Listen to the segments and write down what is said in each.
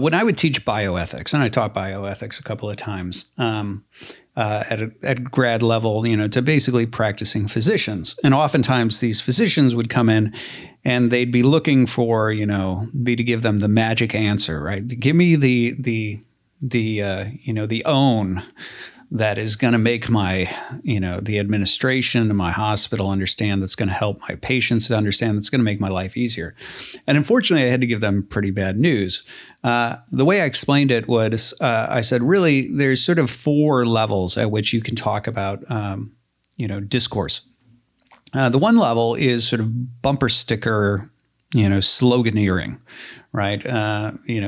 When I would teach bioethics, and I taught bioethics a couple of times at grad level, to basically practicing physicians. And oftentimes these physicians would come in and they'd be looking for, me to give them the magic answer, right? Give me the own that is going to make my, the administration and my hospital understand, that's going to help my patients to understand, that's going to make my life easier. And unfortunately, I had to give them pretty bad news. The way I explained it was, I said, really, there's sort of 4 levels at which you can talk about, discourse. The one level is sort of bumper sticker, sloganeering, right?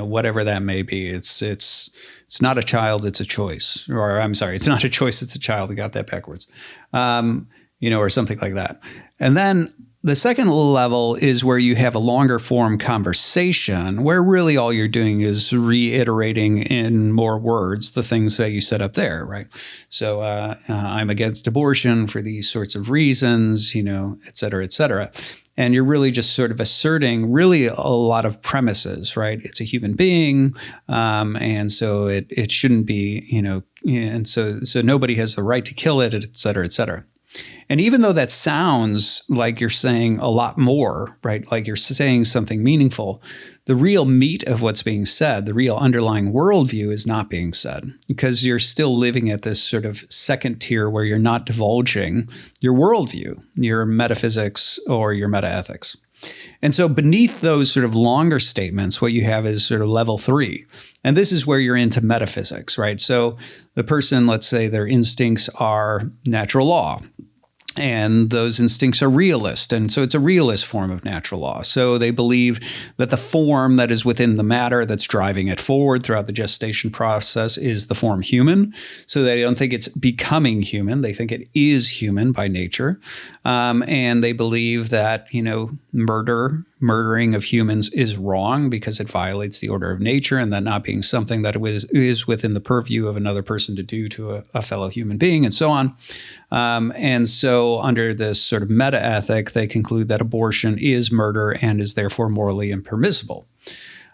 Whatever that may be. It's not a child, it's a choice. Or I'm sorry, it's not a choice, it's a child. I got that backwards. Or something like that. And then the second level is where you have a longer form conversation where really all you're doing is reiterating in more words the things that you said up there, right? So I'm against abortion for these sorts of reasons, et cetera, et cetera. And you're really just sort of asserting really a lot of premises, right? It's a human being, and so it shouldn't be, and so nobody has the right to kill it, et cetera, et cetera. And even though that sounds like you're saying a lot more, right? Like you're saying something meaningful, the real meat of what's being said, the real underlying worldview is not being said, because you're still living at this sort of second tier where you're not divulging your worldview, your metaphysics or your metaethics. And so beneath those sort of longer statements, what you have is sort of level 3. And this is where you're into metaphysics, right? So the person, let's say their instincts are natural law, and those instincts are realist. And so it's a realist form of natural law. So they believe that the form that is within the matter that's driving it forward throughout the gestation process is the form human. So they don't think it's becoming human. They think it is human by nature. And they believe that, murdering of humans is wrong because it violates the order of nature, and that not being something that is within the purview of another person to do to a fellow human being, and so on. And so under this sort of meta-ethic, they conclude that abortion is murder and is therefore morally impermissible.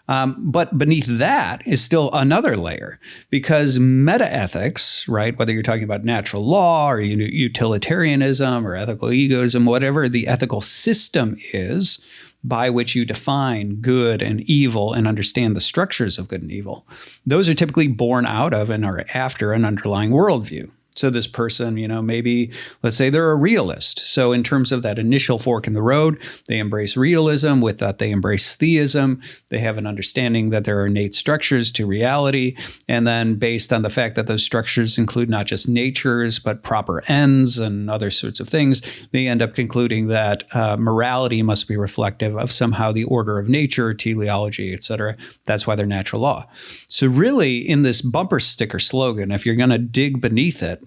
But beneath that is still another layer, because metaethics, right, whether you're talking about natural law or utilitarianism or ethical egoism, whatever the ethical system is by which you define good and evil and understand the structures of good and evil, those are typically born out of and are after an underlying worldview. So this person, maybe let's say they're a realist. So in terms of that initial fork in the road, they embrace realism. With that, they embrace theism. They have an understanding that there are innate structures to reality. And then based on the fact that those structures include not just natures, but proper ends and other sorts of things, they end up concluding that morality must be reflective of somehow the order of nature, teleology, et cetera. That's why they're natural law. So really, in this bumper sticker slogan, if you're going to dig beneath it,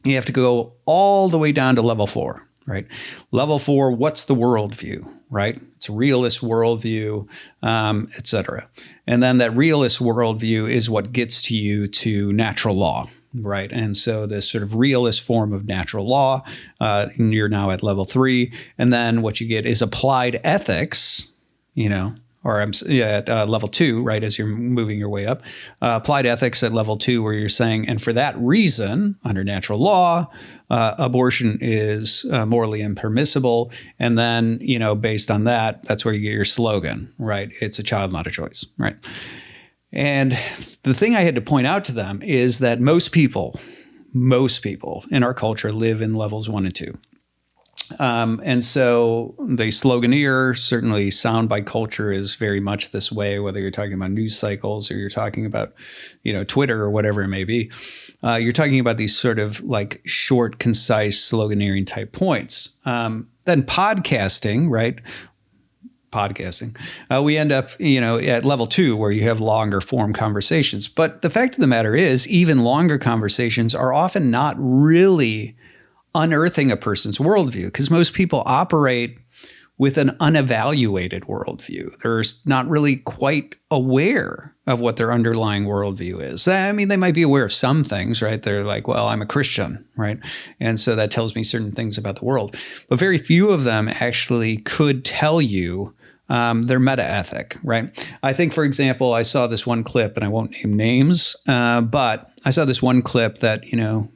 you have to go all the way down to level 4, right? Level 4, what's the worldview, right? It's a realist worldview, et cetera. And then that realist worldview is what gets to you to natural law, right? And so this sort of realist form of natural law, you're now at level 3. And then what you get is applied ethics, at level 2, right, as you're moving your way up. Applied ethics at level 2, where you're saying, and for that reason, under natural law, abortion is morally impermissible. And then, based on that, that's where you get your slogan, right? It's a child, not a choice, right? And the thing I had to point out to them is that most people in our culture live in levels 1 and 2. And so they sloganeer. Certainly soundbite culture is very much this way, whether you're talking about news cycles or you're talking about, Twitter or whatever it may be. You're talking about these sort of like short, concise sloganeering type points. Then podcasting, right? We end up, at level 2 where you have longer form conversations. But the fact of the matter is, even longer conversations are often not really unearthing a person's worldview, because most people operate with an unevaluated worldview. They're not really quite aware of what their underlying worldview is. I mean, they might be aware of some things, right? They're like, well, I'm a Christian, right? And so that tells me certain things about the world. But very few of them actually could tell you their meta-ethic, right? I think, for example, I saw this one clip, and I won't name names, but I saw this one clip that,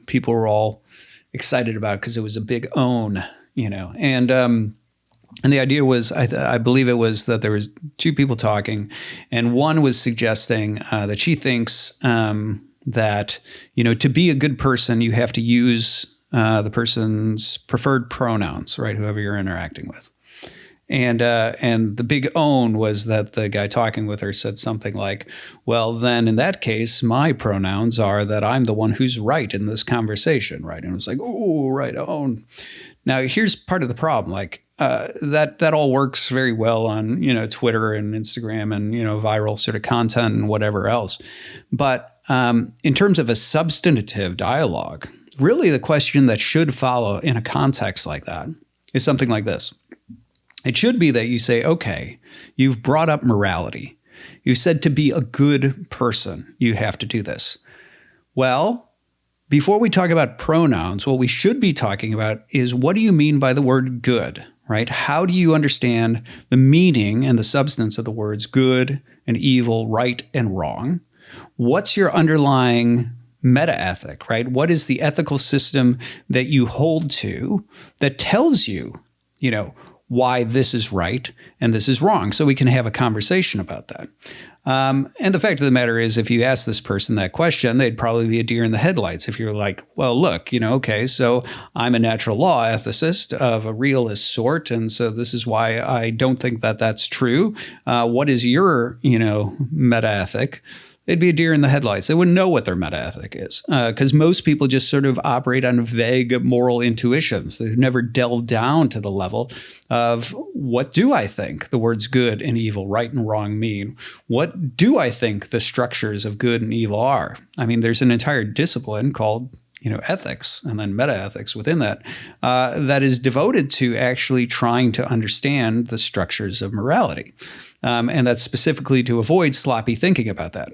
people were all excited about because it was a big own, and the idea was, I believe it was that there was two people talking, and one was suggesting that she thinks that, to be a good person, you have to use the person's preferred pronouns, right? Whoever you're interacting with. And the big own was that the guy talking with her said something like, well, then in that case, my pronouns are that I'm the one who's right in this conversation, right? And it was like, oh, right, own. Now, here's part of the problem. Like, that all works very well on, Twitter and Instagram and, viral sort of content and whatever else. But in terms of a substantive dialogue, really the question that should follow in a context like that is something like this. It should be that you say, okay, you've brought up morality. You said to be a good person, you have to do this. Well, before we talk about pronouns, what we should be talking about is, what do you mean by the word good, right? How do you understand the meaning and the substance of the words good and evil, right and wrong? What's your underlying meta-ethic, right? What is the ethical system that you hold to that tells you, why this is right and this is wrong, so we can have a conversation about that. And the fact of the matter is, if you ask this person that question, they'd probably be a deer in the headlights. If you're like, well, look, okay, so I'm a natural law ethicist of a realist sort, and so this is why I don't think that that's true. What is your, meta-ethic? They'd be a deer in the headlights. They wouldn't know what their meta-ethic is, because most people just sort of operate on vague moral intuitions. They've never delved down to the level of, what do I think the words good and evil, right and wrong mean? What do I think the structures of good and evil are? I mean, there's an entire discipline called ethics, and then meta-ethics within that, that is devoted to actually trying to understand the structures of morality. And that's specifically to avoid sloppy thinking about that.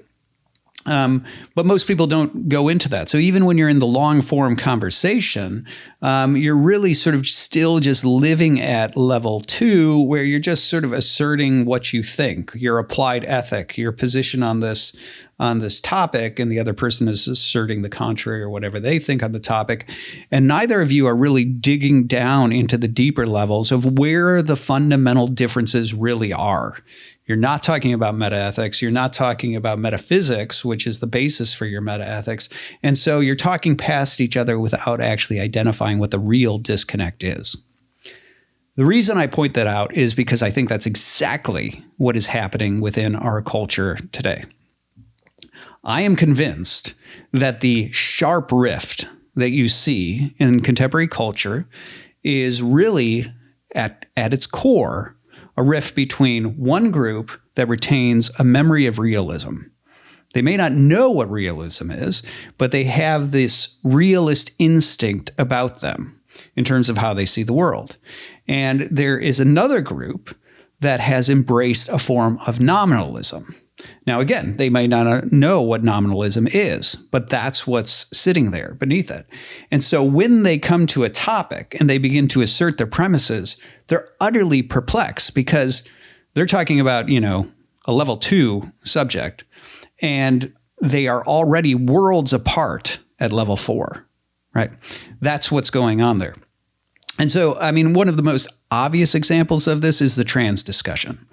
But most people don't go into that. So even when you're in the long form conversation, you're really sort of still just living at level 2, where you're just sort of asserting what you think, your applied ethic, your position on this topic, and the other person is asserting the contrary or whatever they think on the topic. And neither of you are really digging down into the deeper levels of where the fundamental differences really are. You're not talking about metaethics. You're not talking about metaphysics, which is the basis for your metaethics. And so you're talking past each other without actually identifying what the real disconnect is. The reason I point that out is because I think that's exactly what is happening within our culture today. I am convinced that the sharp rift that you see in contemporary culture is really, at its core, a rift between one group that retains a memory of realism. They may not know what realism is, but they have this realist instinct about them in terms of how they see the world. And there is another group that has embraced a form of nominalism. Now, again, they may not know what nominalism is, but that's what's sitting there beneath it. And so when they come to a topic and they begin to assert their premises, they're utterly perplexed, because they're talking about, a level 2 subject, and they are already worlds apart at level 4, right? That's what's going on there. And so, I mean, one of the most obvious examples of this is the trans discussion.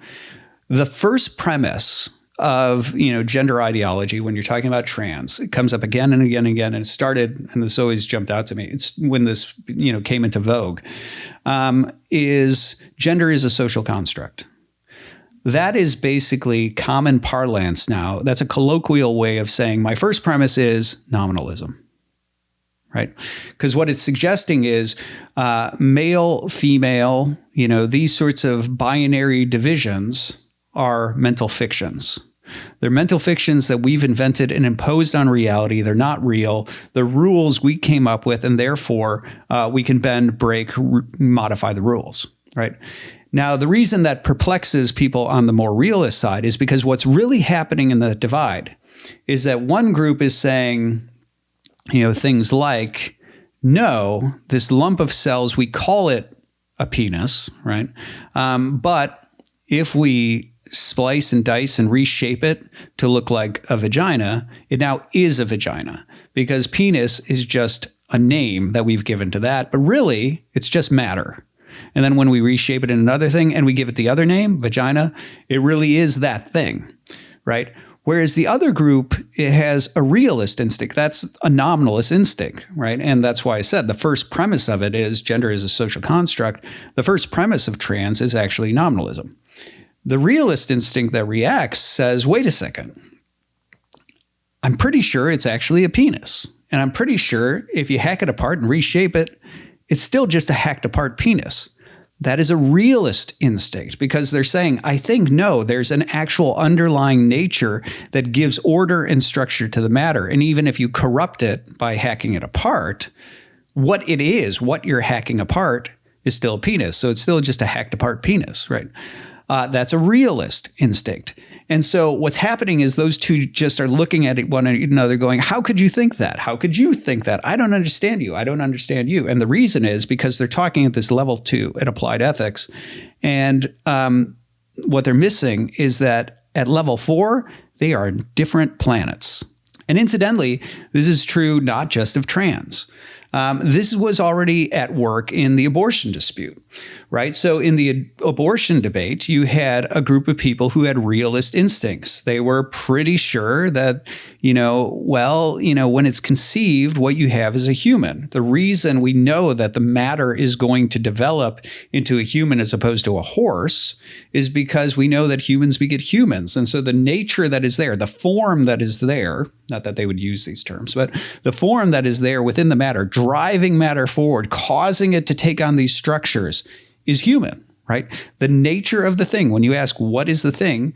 The first premise of, gender ideology, when you're talking about trans, it comes up again and again and again. And it started, and this always jumped out to me, it's when this, came into vogue, is gender is a social construct. That is basically common parlance now. That's a colloquial way of saying my first premise is nominalism. Right? Because what it's suggesting is male, female, these sorts of binary divisions are mental fictions. They're mental fictions that we've invented and imposed on reality. They're not real. They're rules we came up with, and therefore we can bend, break, modify the rules, right? Now, the reason that perplexes people on the more realist side is because what's really happening in the divide is that one group is saying, things like, no, this lump of cells, we call it a penis, right? But if we splice and dice and reshape it to look like a vagina, it now is a vagina, because penis is just a name that we've given to that, but really it's just matter. And then when we reshape it in another thing and we give it the other name, vagina, it really is that thing, right? Whereas the other group, it has a realist instinct. That's a nominalist instinct, right? And that's why I said the first premise of it is gender is a social construct. The first premise of trans is actually nominalism. The realist instinct that reacts says, wait a second, I'm pretty sure it's actually a penis. And I'm pretty sure if you hack it apart and reshape it, it's still just a hacked apart penis. That is a realist instinct, because they're saying, I think, no, there's an actual underlying nature that gives order and structure to the matter. And even if you corrupt it by hacking it apart, what it is, what you're hacking apart, is still a penis. So it's still just a hacked apart penis, right? That's a realist instinct. And so what's happening is those two just are looking at one another going, how could you think that? How could you think that? I don't understand you. I don't understand you. And the reason is because they're talking at this level 2 at applied ethics. And what they're missing is that at level 4, they are different planets. And incidentally, this is true not just of trans. This was already at work in the abortion dispute, right? So in the abortion debate, you had a group of people who had realist instincts. They were pretty sure that, when it's conceived, what you have is a human. The reason we know that the matter is going to develop into a human as opposed to a horse is because we know that humans beget humans. And so the nature that is there, the form that is there, not that they would use these terms, but the form that is there within the matter, driving matter forward, causing it to take on these structures, is human, right? The nature of the thing, when you ask what is the thing,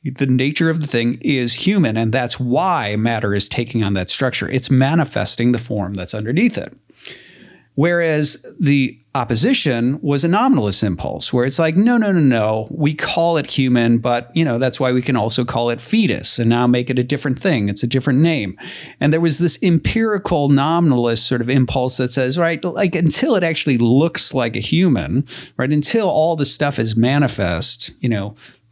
the nature of the thing is human, and that's why matter is taking on that structure. It's manifesting the form that's underneath it. Whereas the opposition was a nominalist impulse, where it's like, no, we call it human, but that's why we can also call it fetus and now make it a different thing. It's a different name. And there was this empirical nominalist sort of impulse that says, right, like until it actually looks like a human, right, until all the stuff is manifest,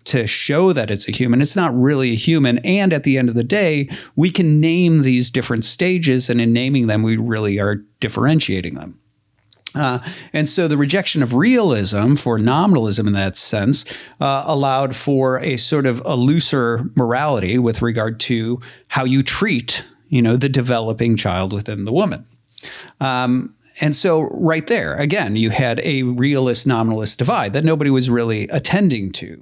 to show that it's a human, it's not really a human. And at the end of the day, we can name these different stages, and in naming them, we really are differentiating them. And so the rejection of realism for nominalism in that sense allowed for a sort of a looser morality with regard to how you treat, the developing child within the woman. And so right there, again, you had a realist nominalist divide that nobody was really attending to.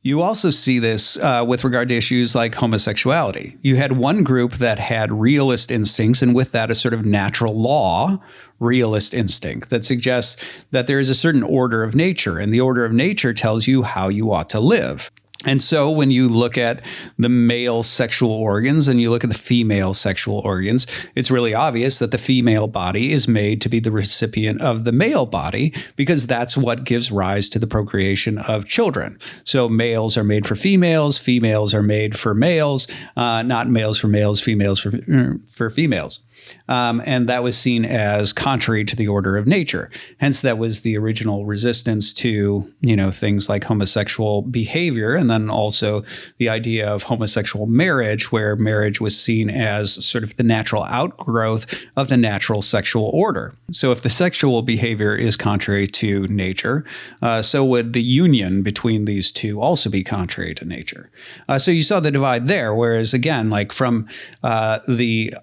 You also see this with regard to issues like homosexuality. You had one group that had realist instincts, and with that a sort of natural law realist instinct that suggests that there is a certain order of nature, and the order of nature tells you how you ought to live. And so when you look at the male sexual organs and you look at the female sexual organs, it's really obvious that the female body is made to be the recipient of the male body, because that's what gives rise to the procreation of children. So males are made for females, females are made for males, not males for males, females for females. And that was seen as contrary to the order of nature. Hence, that was the original resistance to, things like homosexual behavior, and then also the idea of homosexual marriage, where marriage was seen as sort of the natural outgrowth of the natural sexual order. So if the sexual behavior is contrary to nature, so would the union between these two also be contrary to nature. So you saw the divide there, whereas again, like from the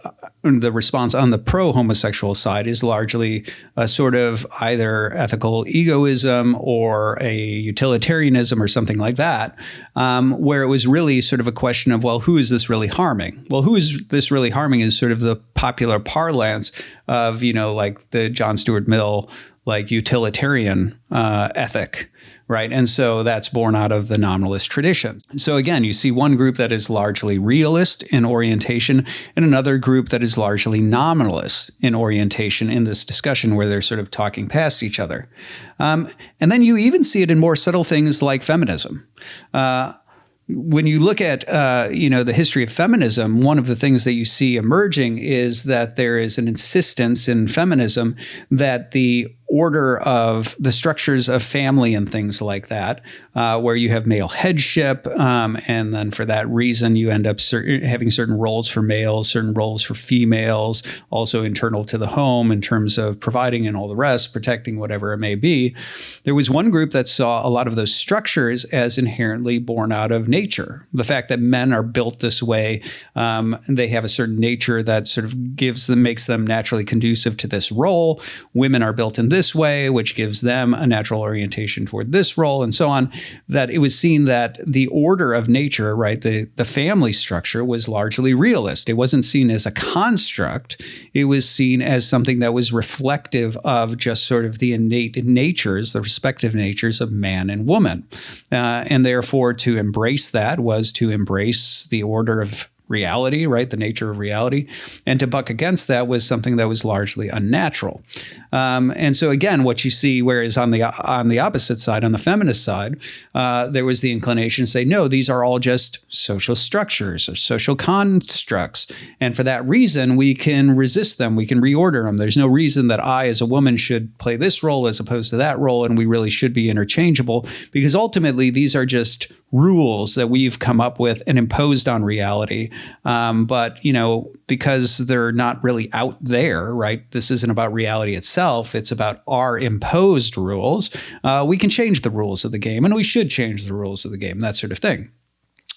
response on the pro-homosexual side is largely a sort of either ethical egoism or a utilitarianism or something like that, where it was really sort of a question of, well, who is this really harming? Well, who is this really harming is sort of the popular parlance of, like the John Stuart Mill, like utilitarian ethic, right? And so that's born out of the nominalist tradition. So again, you see one group that is largely realist in orientation and another group that is largely nominalist in orientation in this discussion, where they're sort of talking past each other. And then you even see it in more subtle things like feminism. When you look at, the history of feminism, one of the things that you see emerging is that there is an insistence in feminism that the order of the structures of family and things like that, where you have male headship. And then for that reason, you end up having certain roles for males, certain roles for females, also internal to the home in terms of providing and all the rest, protecting, whatever it may be. There was one group that saw a lot of those structures as inherently born out of nature. The fact that men are built this way, they have a certain nature that sort of makes them naturally conducive to this role. Women are built in this way, which gives them a natural orientation toward this role, and so on. That it was seen that the order of nature, right, the family structure was largely realist. It wasn't seen as a construct. It was seen as something that was reflective of just sort of the innate natures, the respective natures of man and woman. And therefore, to embrace that was to embrace the order of reality, right? The nature of reality. And to buck against that was something that was largely unnatural. And so again, what you see, whereas on the opposite side, on the feminist side, there was the inclination to say, no, these are all just social structures or social constructs. And for that reason, we can resist them. We can reorder them. There's no reason that I, as a woman, should play this role as opposed to that role. And we really should be interchangeable, because ultimately these are just rules that we've come up with and imposed on reality. But, because they're not really out there, right? This isn't about reality itself. It's about our imposed rules. We can change the rules of the game, and we should change the rules of the game, that sort of thing.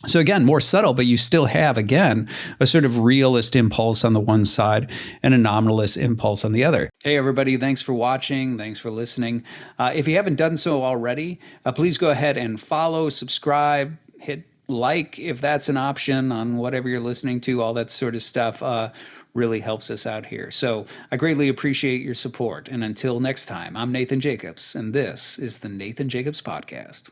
So again, more subtle, but you still have, again, a sort of realist impulse on the one side and a nominalist impulse on the other. Hey, everybody. Thanks for watching. Thanks for listening. If you haven't done so already, please go ahead and follow, subscribe, hit like if that's an option on whatever you're listening to. All that sort of stuff really helps us out here. So I greatly appreciate your support. And until next time, I'm Nathan Jacobs, and this is the Nathan Jacobs Podcast.